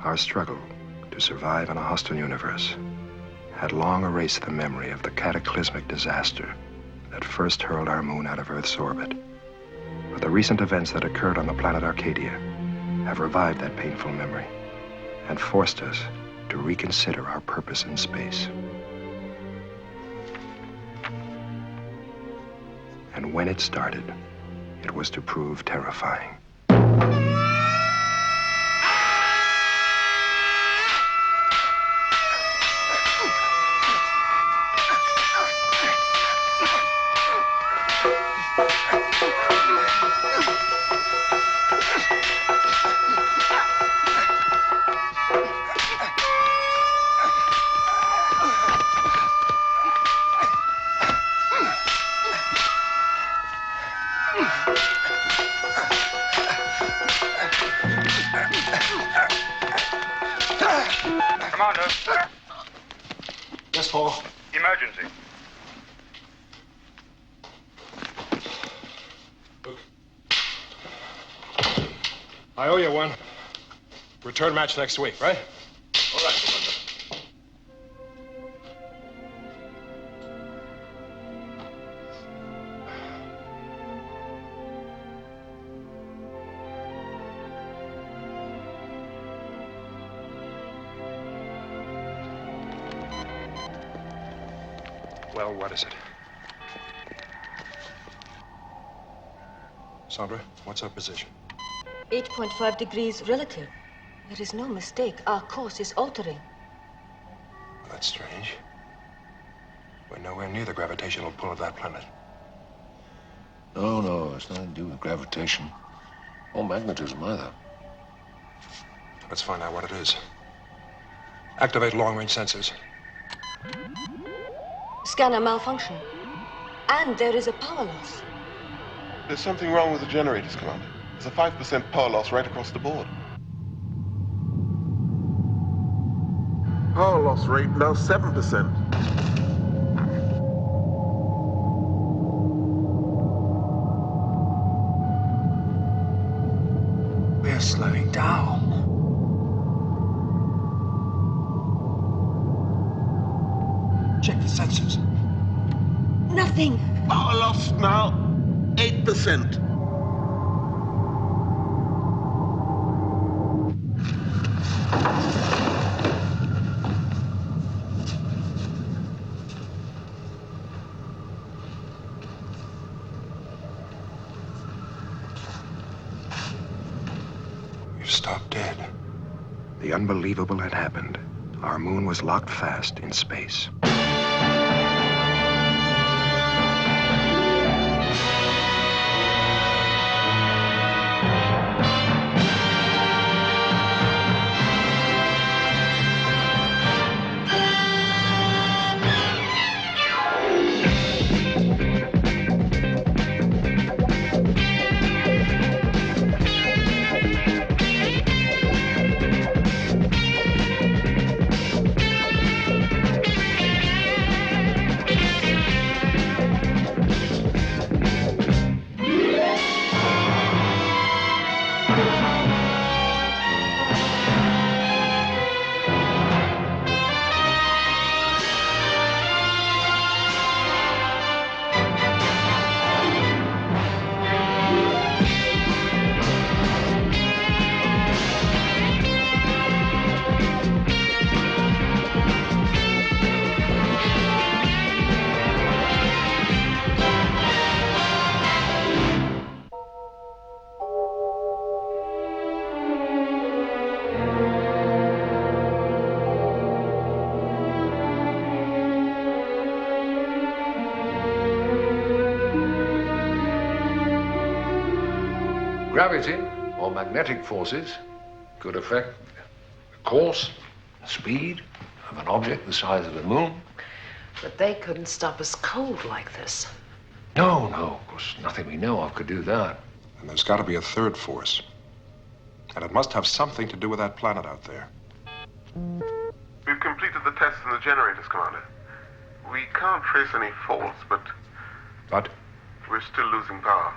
Our struggle to survive in a hostile universe had long erased the memory of the cataclysmic disaster that first hurled our moon out of Earth's orbit. But the recent events that occurred on the planet Arkadia have revived that painful memory and forced us to reconsider our purpose in space. And when it started, it was to prove terrifying. Commander. Yes, Paul. Emergency. Look. I owe you one. Return match next week, right? All right, Commander. Well, what is it? Sandra, what's our position? 8.5 degrees relative. There is no mistake. Our course is altering. Well, that's strange. We're nowhere near the gravitational pull of that planet. No, it's nothing to do with gravitation. Or magnetism either. Let's find out what it is. Activate long-range sensors. Scanner malfunction. And there is a power loss. There's something wrong with the generators, Commander. There's a 5% power loss right across the board. Power loss rate now 7%. We're slowing down. Check the sensors. Nothing. Power loss now 8%. We've stopped dead. The unbelievable had happened. Our moon was locked fast in space. Gravity, or magnetic forces, could affect the course, speed of an object the size of the moon. But they couldn't stop us cold like this. No, of course, nothing we know of could do that. And there's got to be a third force. And it must have something to do with that planet out there. We've completed the tests in the generators, Commander. We can't trace any faults, but But we're still losing power.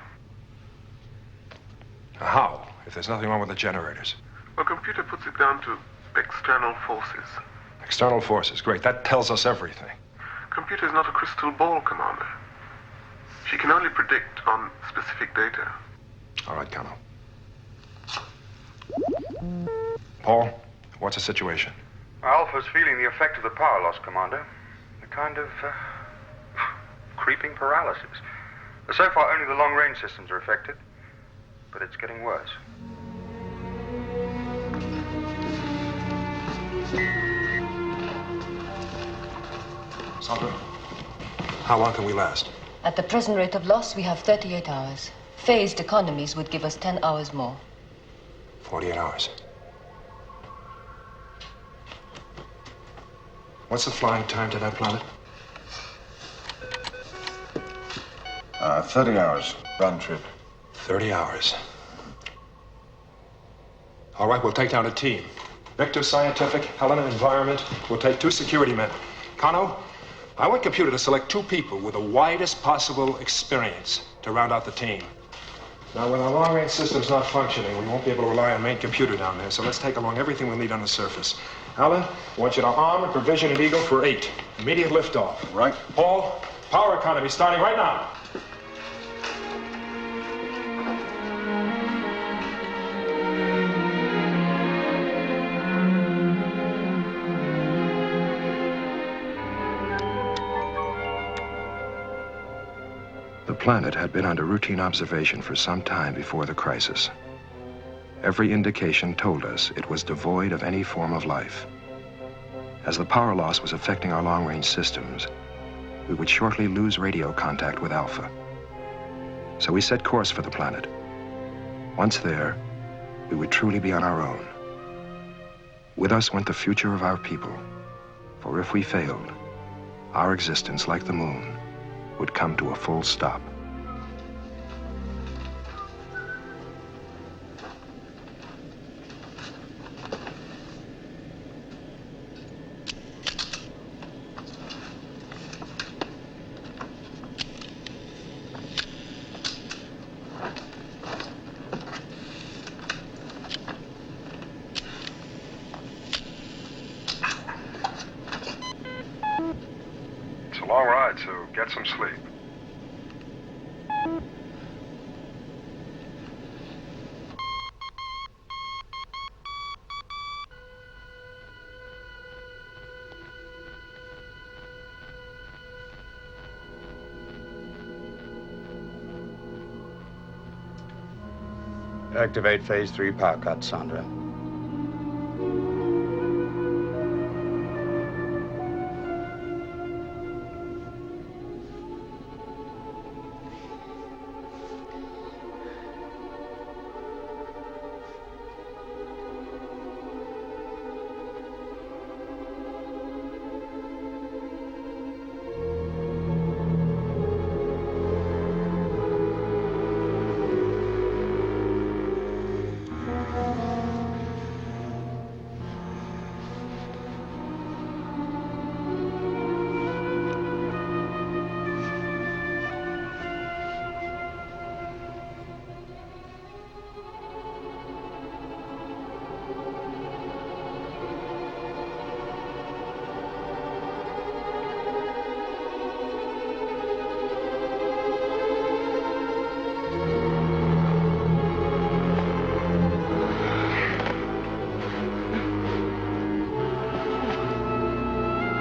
how? If there's nothing wrong with the generators. Well, computer puts it down to external forces. External forces. Great. That tells us everything. Computer is not a crystal ball, Commander. She can only predict on specific data. All right, Kano. Paul, what's the situation? Alpha's feeling the effect of the power loss, Commander. A kind of creeping paralysis. So far, only the long-range systems are affected, but it's getting worse. Sandra, how long can we last? At the present rate of loss, we have 38 hours. Phased economies would give us 10 hours more. 48 hours. What's the flying time to that planet? 30 hours, round trip. 30 hours. All right, we'll take down a team. Victor, scientific, Helena, environment. We'll take 2 security men. Kano, I want computer to select 2 people with the widest possible experience to round out the team. Now, with our long-range systems not functioning, we won't be able to rely on main computer down there, so let's take along everything we'll need on the surface. Alan, I want you to arm and provision an Eagle for 8. Immediate liftoff. Right. Paul, power economy starting right now. The planet had been under routine observation for some time before the crisis. Every indication told us it was devoid of any form of life. As the power loss was affecting our long-range systems, we would shortly lose radio contact with Alpha. So we set course for the planet. Once there, we would truly be on our own. With us went the future of our people, for if we failed, our existence, like the moon, would come to a full stop. It's a long ride, so get some sleep. Activate Phase 3 power cut, Sandra.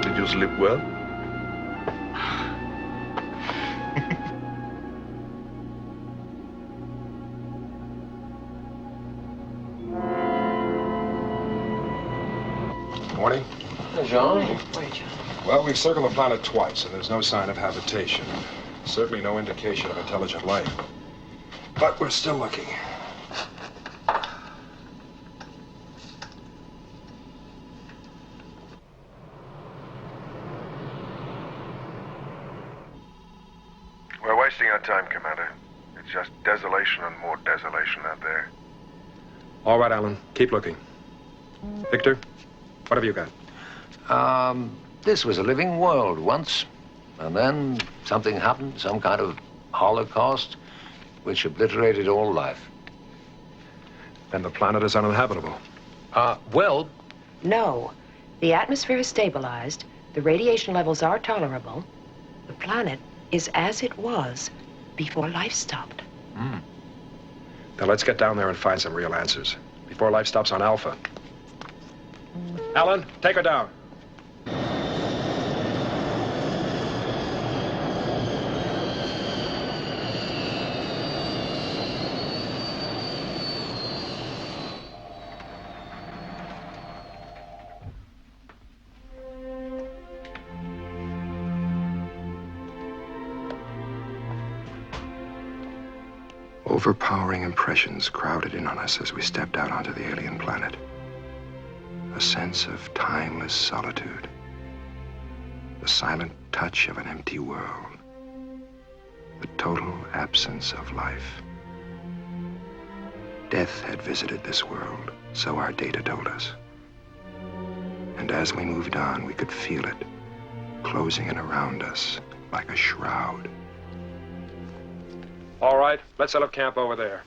Did you sleep well? Morning. Jean? Well, we've circled the planet twice, and there's no sign of habitation. Certainly no indication of intelligent life. But we're still looking. We're wasting our time, Commander. It's just desolation and more desolation out there. All right, Alan. Keep looking. Victor, what have you got? This was a living world once, and then something happened, some kind of holocaust, which obliterated all life. Then the planet is uninhabitable. Well, No. The atmosphere is stabilized. The radiation levels are tolerable. The planet is as it was before life stopped. Now let's get down there and find some real answers before life stops on Alpha. Alan, take her down. Overpowering impressions crowded in on us as we stepped out onto the alien planet. A sense of timeless solitude. The silent touch of an empty world. The total absence of life. Death had visited this world, so our data told us. And as we moved on, we could feel it, closing in around us like a shroud. All right, let's set up camp over there.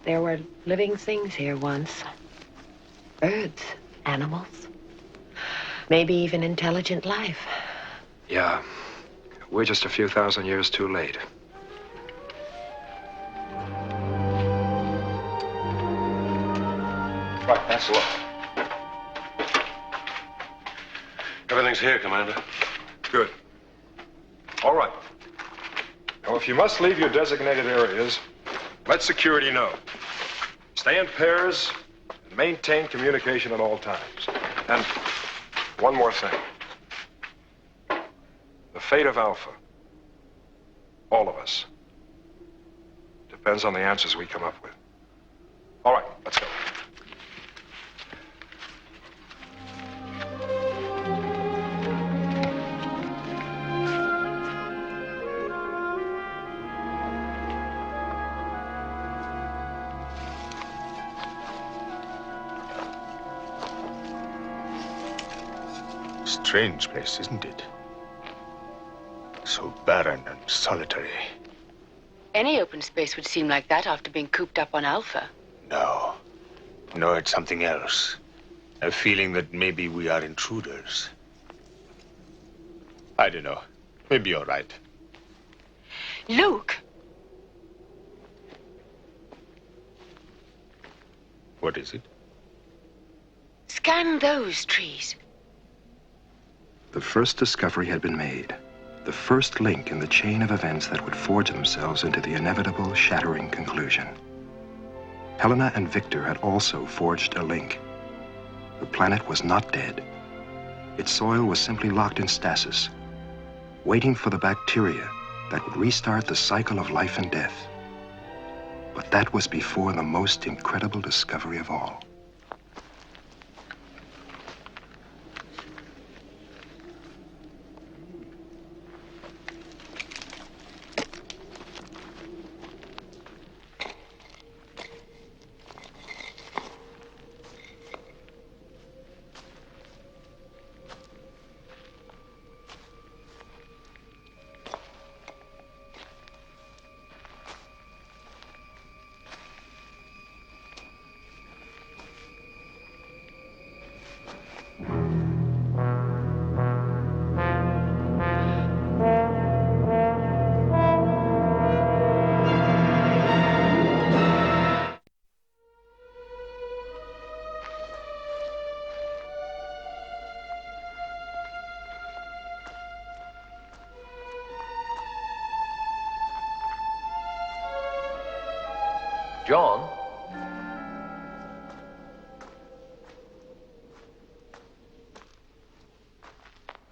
There were living things here once. Birds, animals, maybe even intelligent life. Yeah, we're just a few thousand years too late. Right, that's a look. Everything's here, Commander. Good. All right. Now, if you must leave your designated areas, let security know. Stay in pairs and maintain communication at all times. And one more thing. The fate of Alpha, all of us, depends on the answers we come up with. All right, let's go. Strange place, isn't it? So barren and solitary. Any open space would seem like that after being cooped up on Alpha. No. No, it's something else. A feeling that maybe we are intruders. I don't know. Maybe you're right. Luke! What is it? Scan those trees. The first discovery had been made. The first link in the chain of events that would forge themselves into the inevitable, shattering conclusion. Helena and Victor had also forged a link. The planet was not dead. Its soil was simply locked in stasis, waiting for the bacteria that would restart the cycle of life and death. But that was before the most incredible discovery of all. John?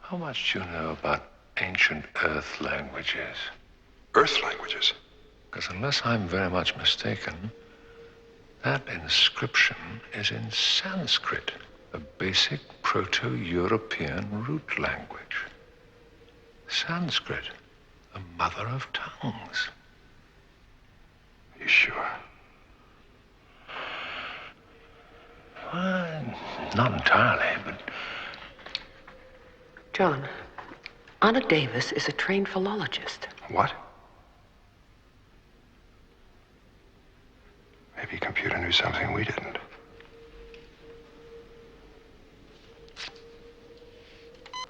How much do you know about ancient Earth languages? Earth languages? Because unless I'm very much mistaken, that inscription is in Sanskrit, a basic Proto-European root language. Sanskrit, the mother of tongues. Are you sure? Well, not entirely, but... John, Anna Davis is a trained philologist. What? Maybe computer knew something we didn't.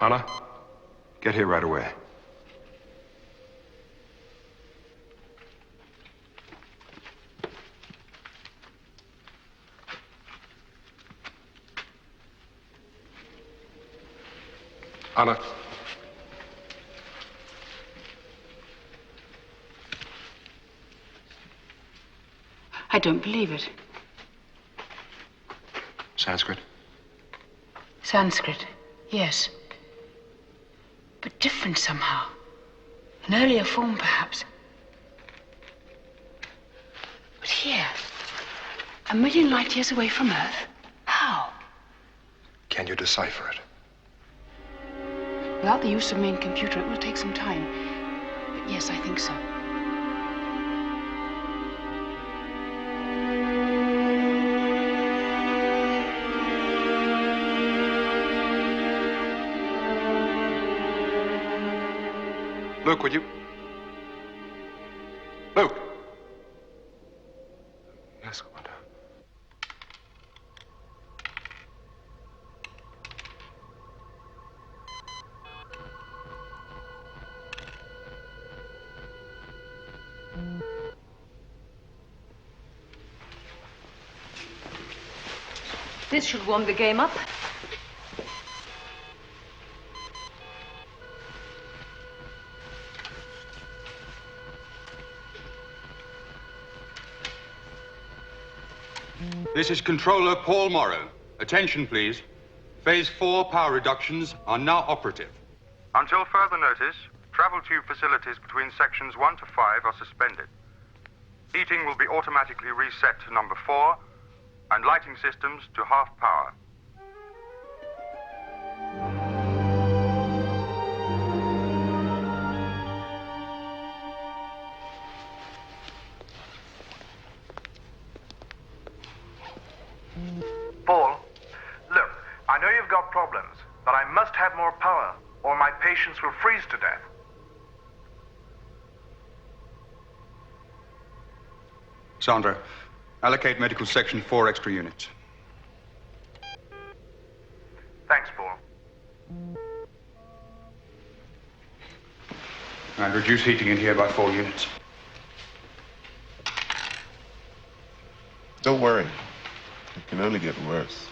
Anna, get here right away. Anna. I don't believe it. Sanskrit? Sanskrit, yes. But different somehow. An earlier form, perhaps. But here, 1,000,000 light years away from Earth? How? Can you decipher it? Without the use of main computer, it will take some time. But yes, I think so. Luke, would you? Luke! Yes, Commander. This should warm the game up. This is Controller Paul Morrow. Attention, please. Phase 4 power reductions are now operative. Until further notice, travel tube facilities between sections 1 to 5 are suspended. Heating will be automatically reset to number 4, and lighting systems to half power. Paul, look, I know you've got problems, but I must have more power, or my patients will freeze to death. Sandra, allocate medical section 4 extra units. Thanks, Paul. And reduce heating in here by 4 units. Don't worry. It can only get worse.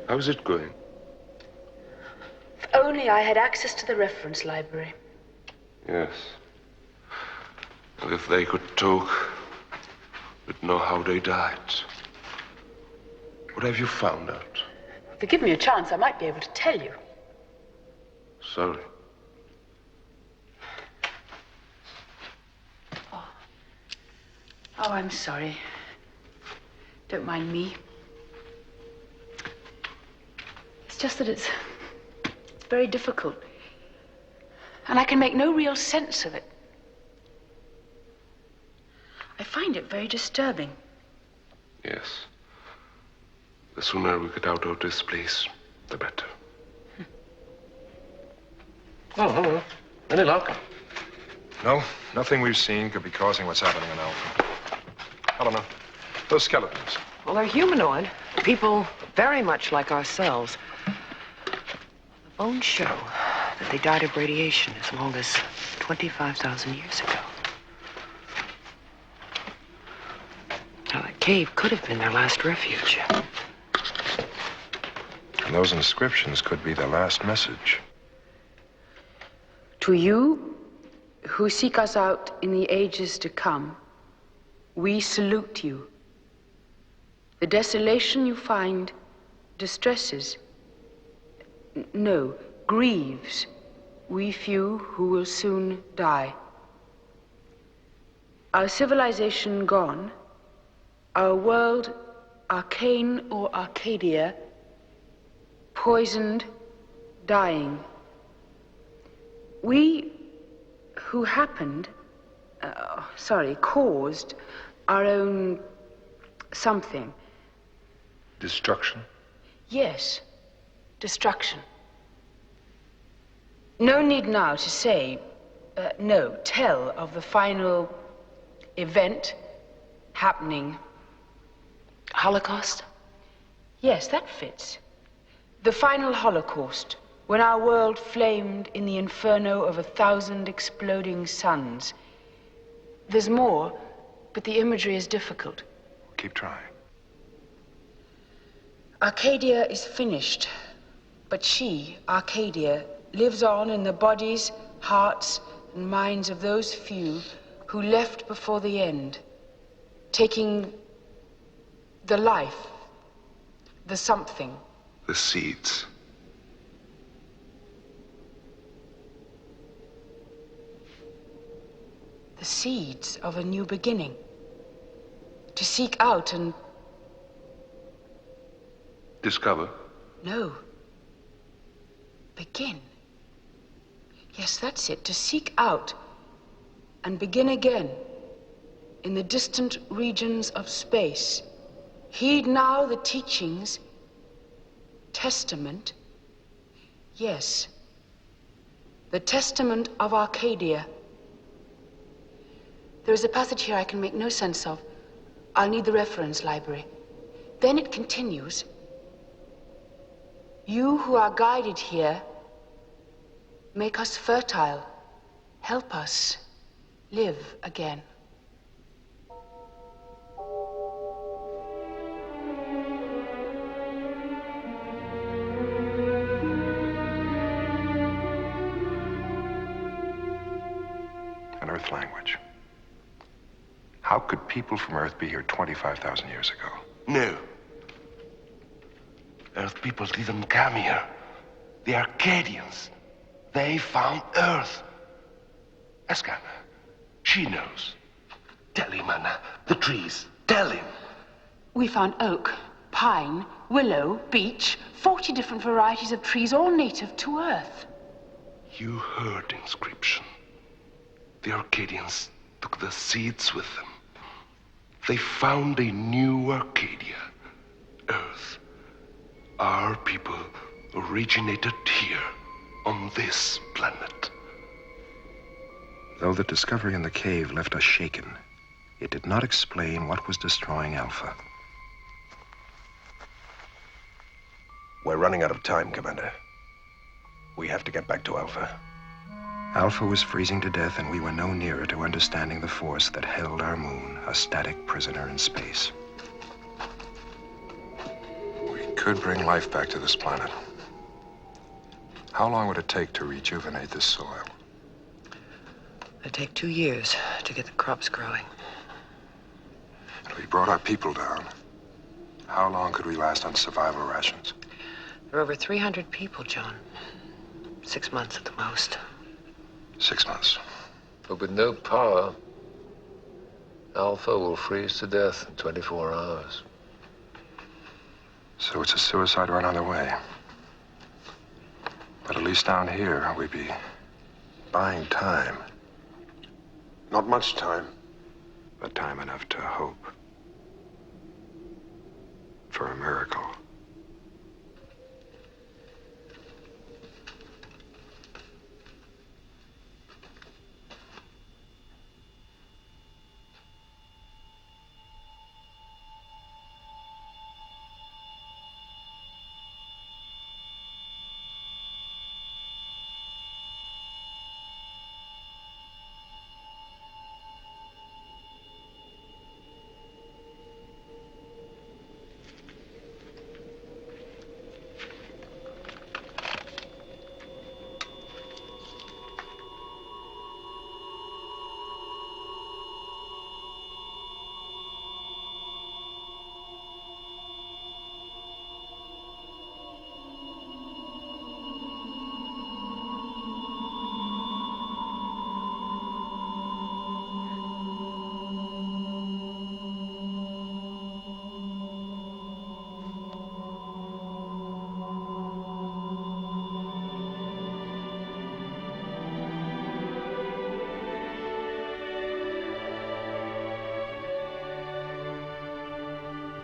How's it going? If only I had access to the reference library. Yes. Well, if they could talk, we'd know how they died. What have you found out? If you give me a chance, I might be able to tell you. Sorry. Oh, I'm sorry. Don't mind me. It's just that it's very difficult. And I can make no real sense of it. I find it very disturbing. Yes. The sooner we get out of this place, the better. Oh. Any luck? No, nothing we've seen could be causing what's happening in Alpha. Helena, those skeletons. Well, they're humanoid. People very much like ourselves. The bones show that they died of radiation as long as 25,000 years ago. Now, that cave could have been their last refuge. And those inscriptions could be their last message. To you who seek us out in the ages to come, we salute you. The desolation you find distresses, no, grieves we few who will soon die. Our civilization gone, our world, arcane or Arkadia, poisoned, dying. We who happened caused our own something. Destruction? Yes, destruction. No need now to say, tell of the final event happening. Holocaust? Yes, that fits. The final Holocaust, when our world flamed in the inferno of 1,000 exploding suns. There's more, but the imagery is difficult. Keep trying. Arkadia is finished, but she, Arkadia, lives on in the bodies, hearts, and minds of those few who left before the end, taking the life, the something. The seeds. The seeds of a new beginning. To seek out and... Discover? No. Begin. Yes, that's it. To seek out and begin again in the distant regions of space. Heed now the teachings, testament. Yes, the testament of Arkadia. There is a passage here I can make no sense of. I'll need the reference library. Then it continues. You who are guided here, make us fertile. Help us live again. An Earth language. How could people from Earth be here 25,000 years ago? No. Earth people didn't come here. The Arcadians. They found Earth. Ask Anna. She knows. Tell him, Anna. The trees. Tell him. We found oak, pine, willow, beech, 40 different varieties of trees, all native to Earth. You heard inscription. The Arcadians took the seeds with them. They found a new Arcadia, Earth. Our people originated here, on this planet. Though the discovery in the cave left us shaken, it did not explain what was destroying Alpha. We're running out of time, Commander. We have to get back to Alpha. Alpha was freezing to death, and we were no nearer to understanding the force that held our moon, a static prisoner in space. We could bring life back to this planet. How long would it take to rejuvenate this soil? It'd take 2 years to get the crops growing. We brought our people down. How long could we last on survival rations? There are over 300 people, John. 6 months at the most. 6 months. But with no power, Alpha will freeze to death in 24 hours. So it's a suicide run on the way. But at least down here, we'd be buying time. Not much time. But time enough to hope for a miracle.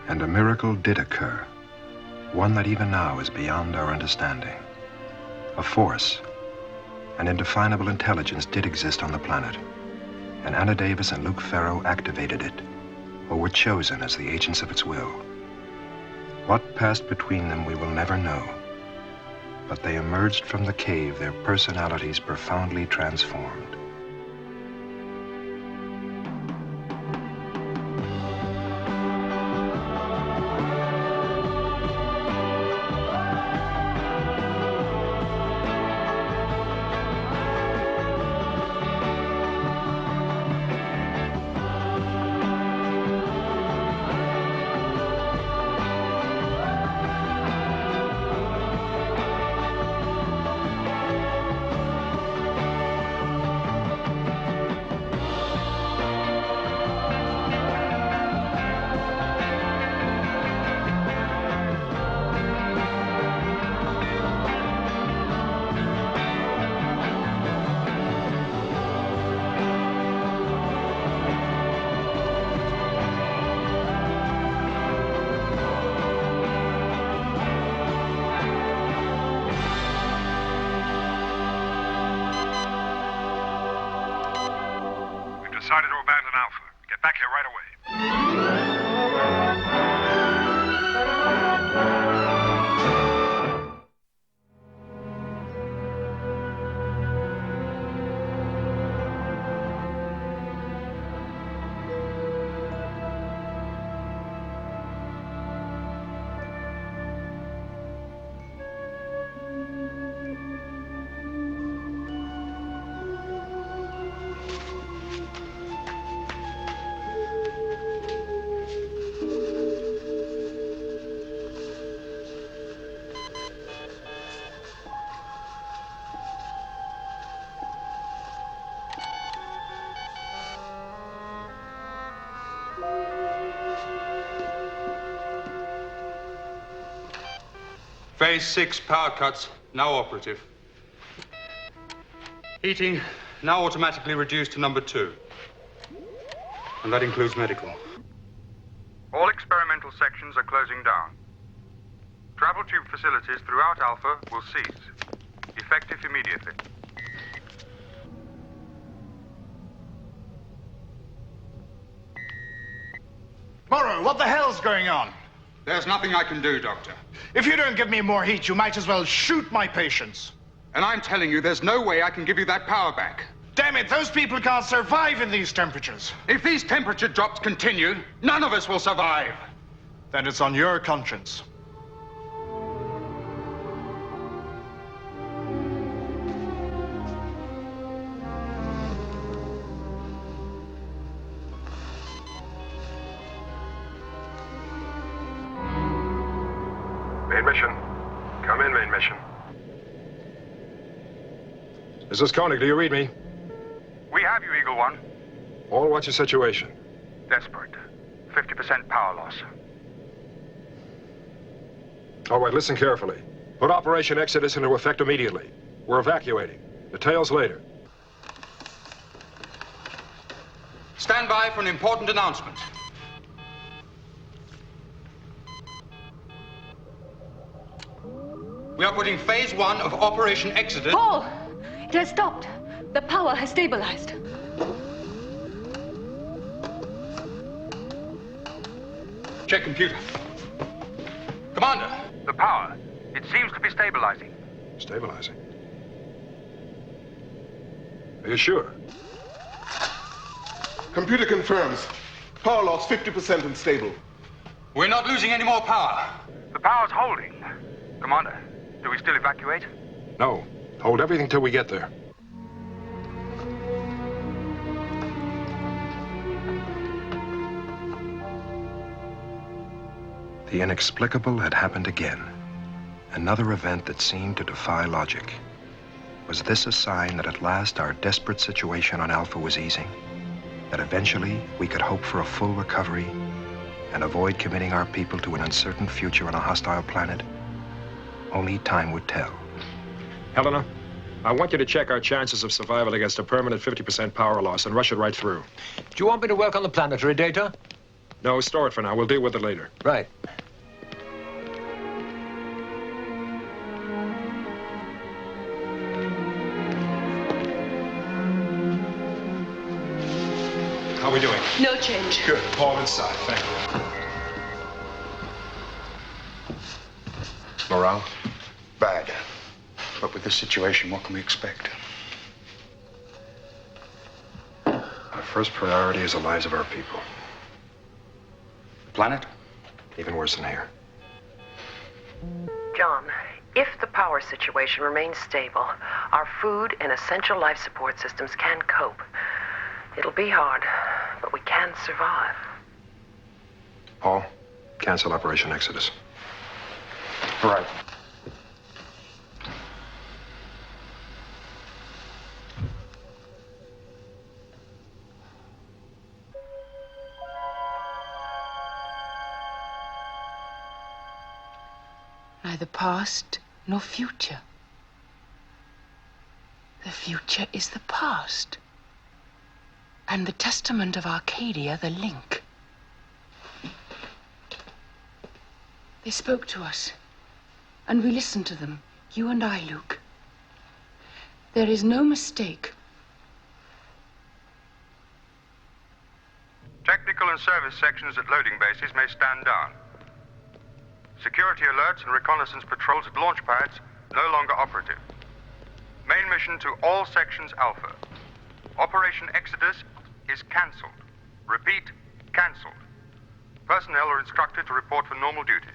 And a miracle did occur, one that even now is beyond our understanding. A force, an indefinable intelligence did exist on the planet, and Anna Davis and Luke Ferro activated it, or were chosen as the agents of its will. What passed between them we will never know, but they emerged from the cave, their personalities profoundly transformed. Decided to abandon Alpha. Get back here right away. Phase 6 power cuts now operative. Heating now automatically reduced to number 2. And that includes medical. All experimental sections are closing down. Travel tube facilities throughout Alpha will cease. Effective immediately. Morrow, what the hell's going on? There's nothing I can do, Doctor. If you don't give me more heat, you might as well shoot my patients. And I'm telling you, there's no way I can give you that power back. Damn it, those people can't survive in these temperatures. If these temperature drops continue, none of us will survive. Then it's on your conscience. Main mission. Come in, main mission. This is Koenig. Do you read me? We have you, Eagle One. All, what's your situation? Desperate. 50% power loss. All right, listen carefully. Put Operation Exodus into effect immediately. We're evacuating. Details later. Stand by for an important announcement. We are putting Phase 1 of Operation Exodus... Paul! It has stopped. The power has stabilized. Check computer. Commander! The power. It seems to be stabilizing. Stabilizing? Are you sure? Computer confirms. Power loss 50% unstable. We're not losing any more power. The power's holding. Commander, do we still evacuate? No. Hold everything till we get there. The inexplicable had happened again. Another event that seemed to defy logic. Was this a sign that at last our desperate situation on Alpha was easing? That eventually we could hope for a full recovery and avoid committing our people to an uncertain future on a hostile planet? Only time would tell. Helena, I want you to check our chances of survival against a permanent 50% power loss and rush it right through. Do you want me to work on the planetary data? No, store it for now. We'll deal with it later. Right. How are we doing? No change. Good. Paul inside. Thank you. Morale? Bad. But with this situation, what can we expect? Our first priority is the lives of our people. The planet? Even worse than here. John, if the power situation remains stable, our food and essential life support systems can cope. It'll be hard, but we can survive. Paul, cancel Operation Exodus. Right. Neither past nor future. The future is the past. And the testament of Arkadia, the link. They spoke to us, and we listened to them, you and I, Luke. There is no mistake. Technical and service sections at loading bases may stand down. Security alerts and reconnaissance patrols at launch pads no longer operative. Main mission to all sections Alpha. Operation Exodus is cancelled. Repeat, cancelled. Personnel are instructed to report for normal duties.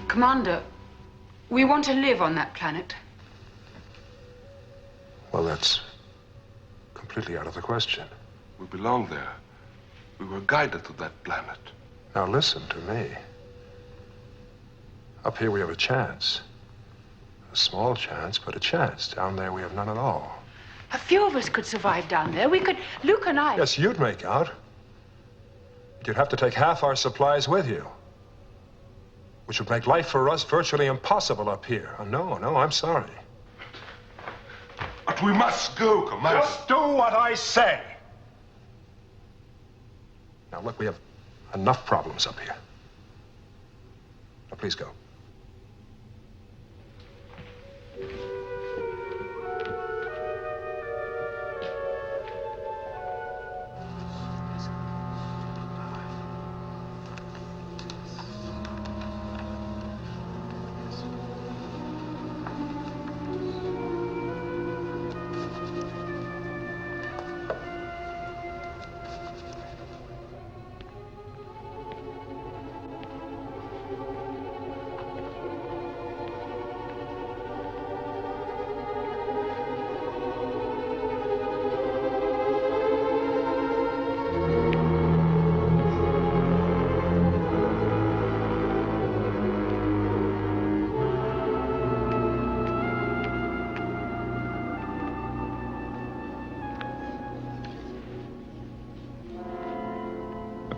Commander, we want to live on that planet. Well, that's completely out of the question. We belong there. We were guided to that planet. Now listen to me. Up here we have a chance. A small chance, but a chance. Down there we have none at all. A few of us could survive down there. We could, Luke and I. Yes, you'd make out. But you'd have to take half our supplies with you, which would make life for us virtually impossible up here. Oh, no, I'm sorry. But we must go, Commander. Just do what I say. Now, look, we have enough problems up here. Now, please go.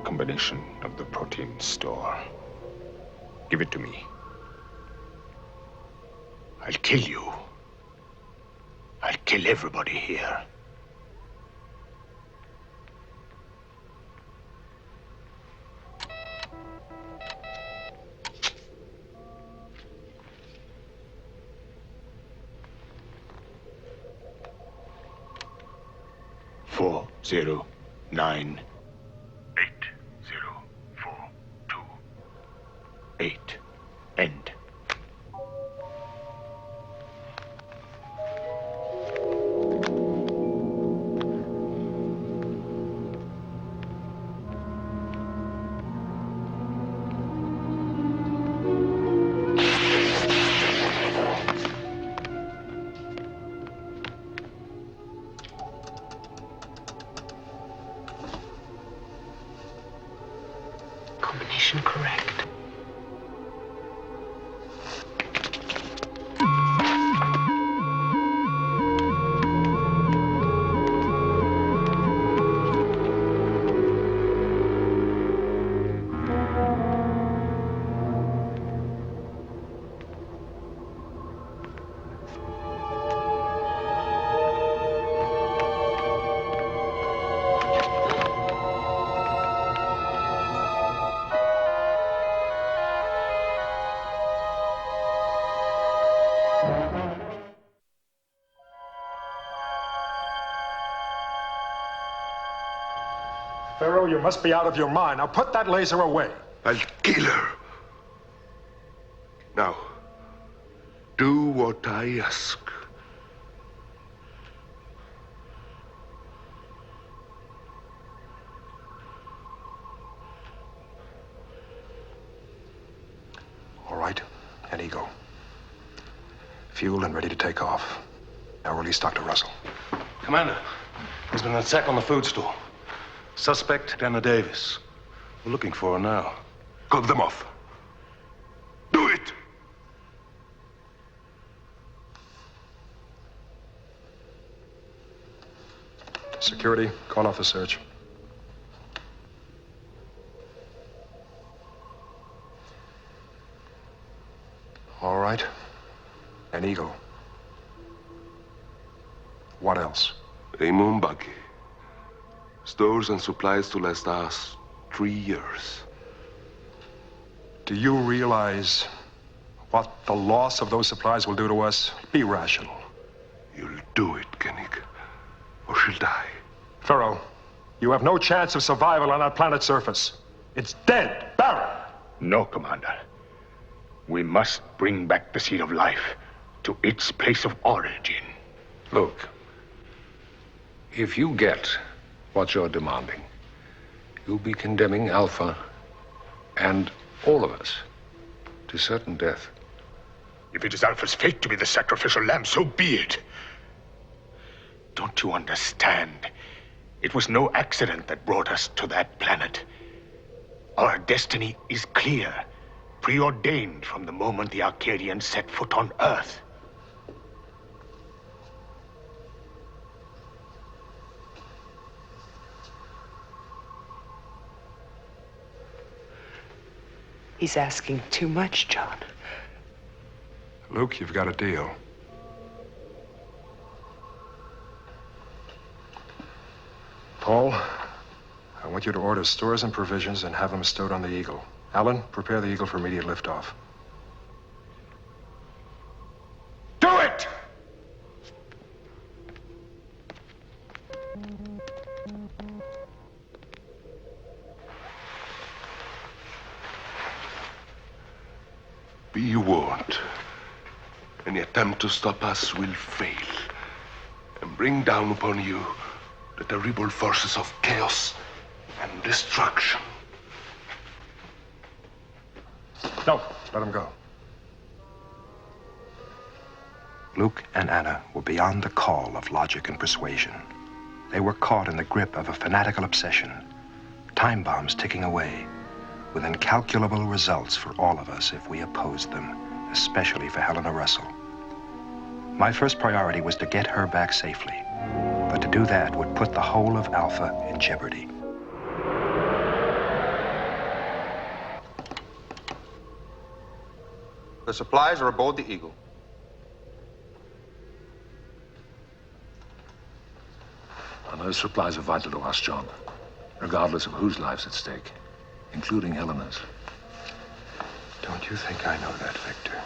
Combination of the protein store. Give it to me. I'll kill you. I'll kill everybody here. Four, 0, 9. 8. End. Combination correct. Pharaoh, you must be out of your mind. Now put that laser away. I'll kill her. Now, do what I ask. All right, and Ego. Fueled and ready to take off. Now release Dr. Russell. Commander, there's been an attack on the food store. Suspect, Dana Davis. We're looking for her now. Cut them off. Do it! Security, call off the search. All right. An Eagle. What else? A moon buggy. Stores and supplies to last us 3 years. Do you realize what the loss of those supplies will do to us? Be rational. You'll do it, Koenig, or she'll die. Pharaoh, you have no chance of survival on that planet's surface. It's dead, barren. No, Commander. We must bring back the seed of life to its place of origin. Look, if you get what you're demanding, you'll be condemning Alpha and all of us to certain death. If it is Alpha's fate to be the sacrificial lamb, so be it. Don't you understand? It was no accident that brought us to that planet. Our destiny is clear, preordained from the moment the Arcadians set foot on Earth. He's asking too much, John. Luke, you've got a deal. Paul, I want you to order stores and provisions and have them stowed on the Eagle. Alan, prepare the Eagle for immediate liftoff. Do it! Be warned. Any attempt to stop us will fail and bring down upon you the terrible forces of chaos and destruction. No, let him go. Luke and Anna were beyond the call of logic and persuasion. They were caught in the grip of a fanatical obsession. Time bombs ticking away, with incalculable results for all of us if we opposed them, especially for Helena Russell. My first priority was to get her back safely, but to do that would put the whole of Alpha in jeopardy. The supplies are aboard the Eagle. And those supplies are vital to us, John, regardless of whose life's at stake, including Helena's. Don't you think I know that, Victor?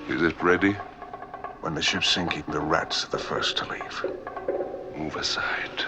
Is it ready? When the ship's sinking, the rats are the first to leave. Move aside.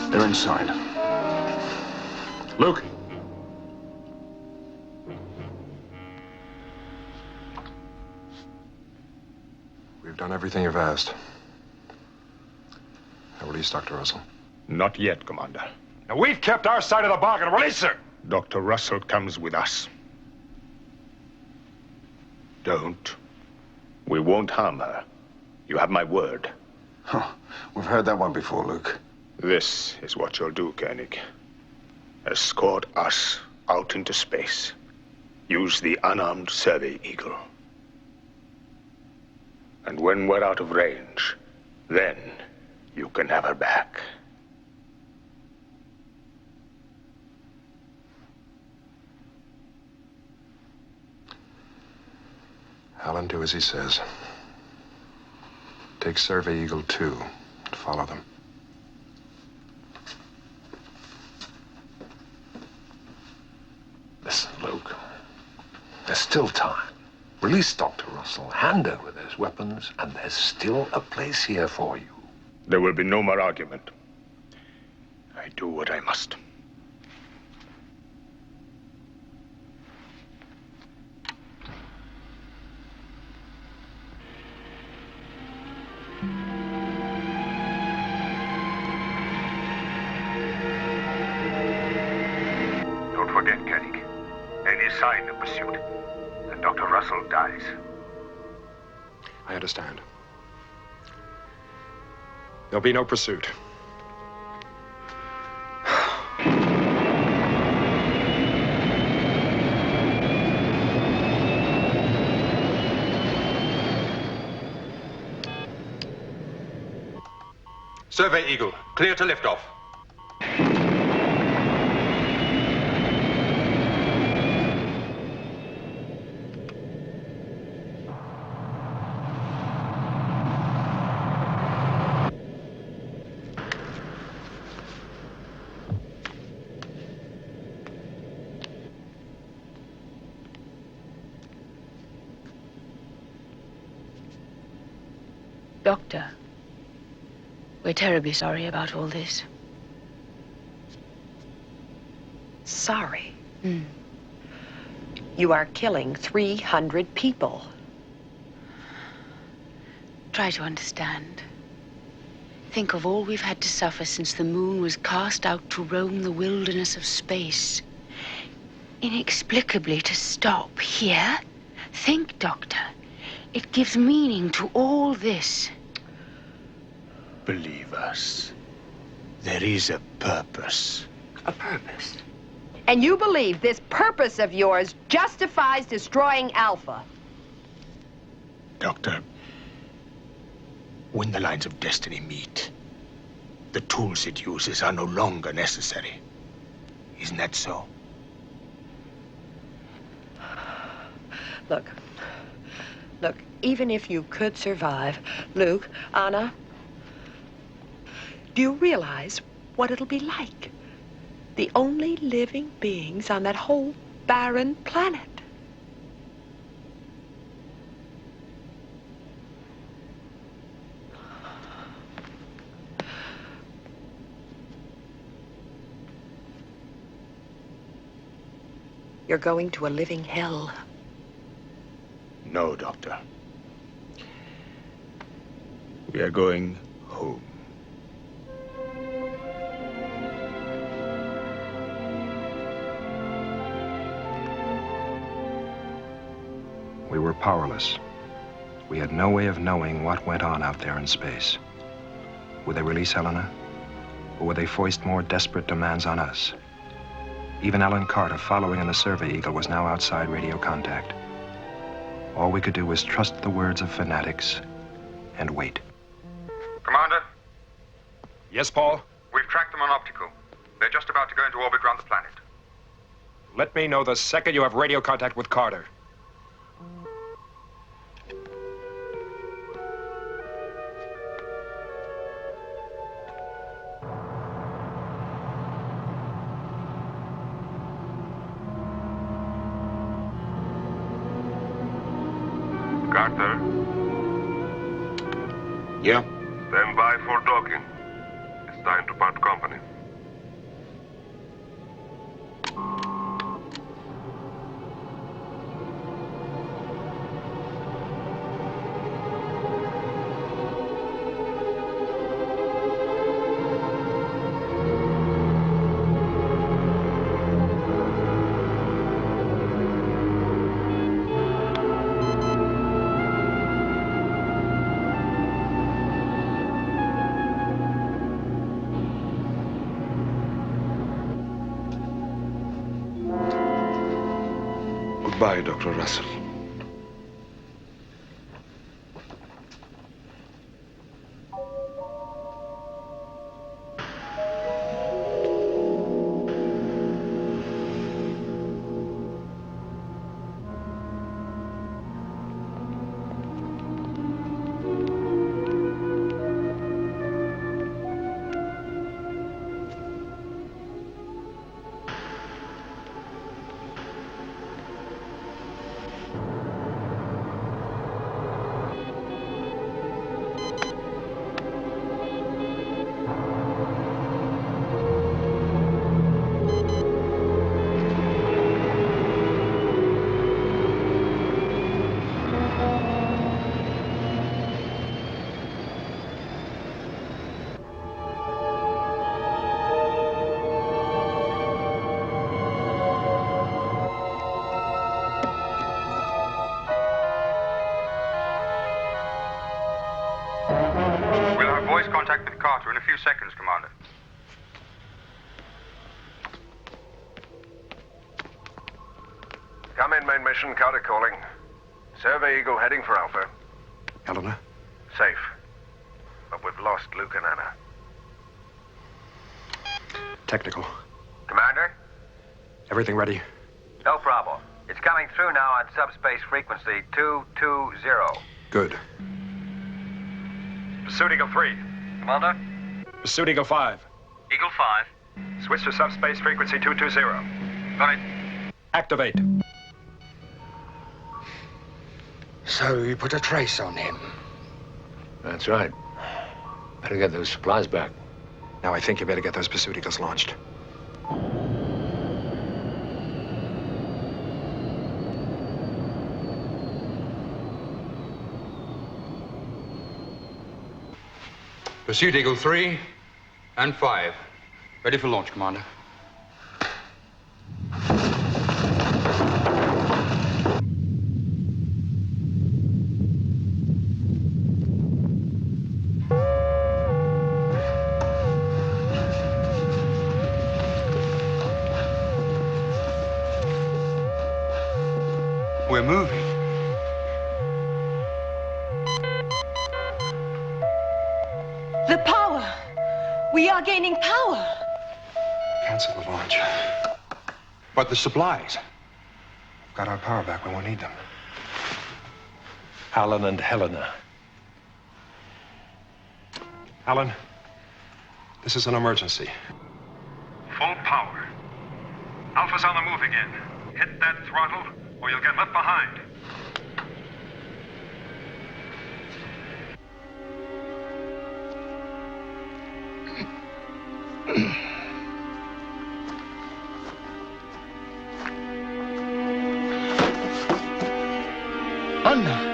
They're inside. Luke. We've done everything you've asked. Now release Dr. Russell. Not yet, Commander. Now we've kept our side of the bargain. Release her! Dr. Russell comes with us. Don't. We won't harm her. You have my word. Huh. We've heard that one before, Luke. This is what you'll do, Koenig. Escort us out into space. Use the unarmed survey eagle. And when we're out of range, then you can have her back. Alan, do as he says. Take Survey Eagle 2 and follow them. Listen, Luke. There's still time. Release Dr. Russell, hand over those weapons, and there's still a place here for you. There will be no more argument. I do what I must. Don't forget, Koenig. Any sign of pursuit, and Dr. Russell dies. I understand. There'll be no pursuit. Survey Eagle, clear to liftoff. Doctor, we're terribly sorry about all this. Sorry? You are killing 300 people. Try to understand. Think of all we've had to suffer since the moon was cast out to roam the wilderness of space. Inexplicably to stop here? Think, Doctor. It gives meaning to all this. Believe us. There is a purpose. A purpose? And you believe this purpose of yours justifies destroying Alpha? Doctor, when the lines of destiny meet, the tools it uses are no longer necessary. Isn't that so? Look, even if you could survive, Luke, Anna, do you realize what it'll be like? The only living beings on that whole barren planet. You're going to a living hell. No, Doctor. We are going home. We were powerless. We had no way of knowing what went on out there in space. Would they release Helena? Or would they foist more desperate demands on us? Even Alan Carter, following in the Survey Eagle, was now outside radio contact. All we could do was trust the words of fanatics and wait. Commander? Yes, Paul? We've tracked them on optical. They're just about to go into orbit around the planet. Let me know the second you have radio contact with Carter. Carter? Yeah? Stand by for docking. It's time to part company. Goodbye, Dr. Russell. We'll have voice contact with Carter in a few seconds, Commander. Come in, main mission. Carter calling. Survey Eagle heading for Alpha. Helena? Safe. But we've lost Luke and Anna. Technical. Commander? Everything ready? No problem. It's coming through now on subspace frequency 220. Good. Pursuit Eagle 3. Commander? Pursuit Eagle 5. Eagle 5. Switch to subspace frequency 220. Got it. Activate. So you put a trace on him? That's right. Better get those supplies back. Now I think you better get those Pursuit Eagles launched. Pursuit Eagle 3 and 5. Ready for launch, Commander. We're moving. The power! We are gaining power! Cancel the launch. But the supplies? We've got our power back. We won't need them. Alan and Helena. Alan, this is an emergency. Full power. Alpha's on the move again. Hit that throttle, or you'll get left behind. Anna!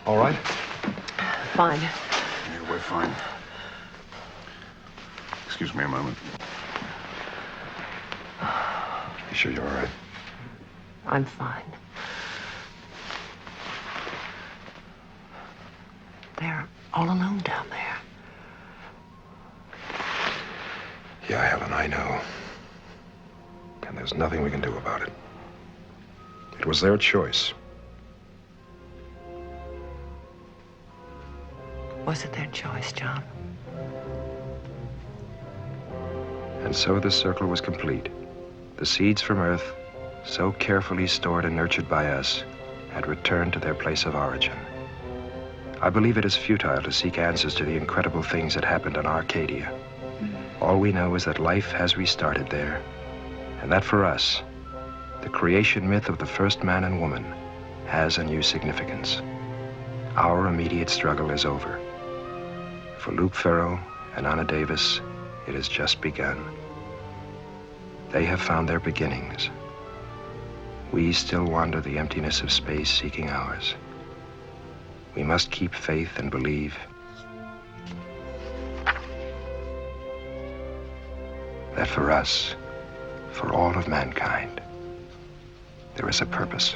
All right? Fine. Yeah, we're fine. Excuse me a moment. You sure you're all right? I'm fine. They're all alone down there. Yeah, Helen, I know. And there's nothing we can do about it. It was their choice. Was it their choice, John? And so the circle was complete. The seeds from Earth, so carefully stored and nurtured by us, had returned to their place of origin. I believe it is futile to seek answers to the incredible things that happened on Arkadia. All we know is that life has restarted there, and that for us, the creation myth of the first man and woman has a new significance. Our immediate struggle is over. For Luke Farrow and Anna Davis, it has just begun. They have found their beginnings. We still wander the emptiness of space seeking ours. We must keep faith and believe that for us, for all of mankind, there is a purpose.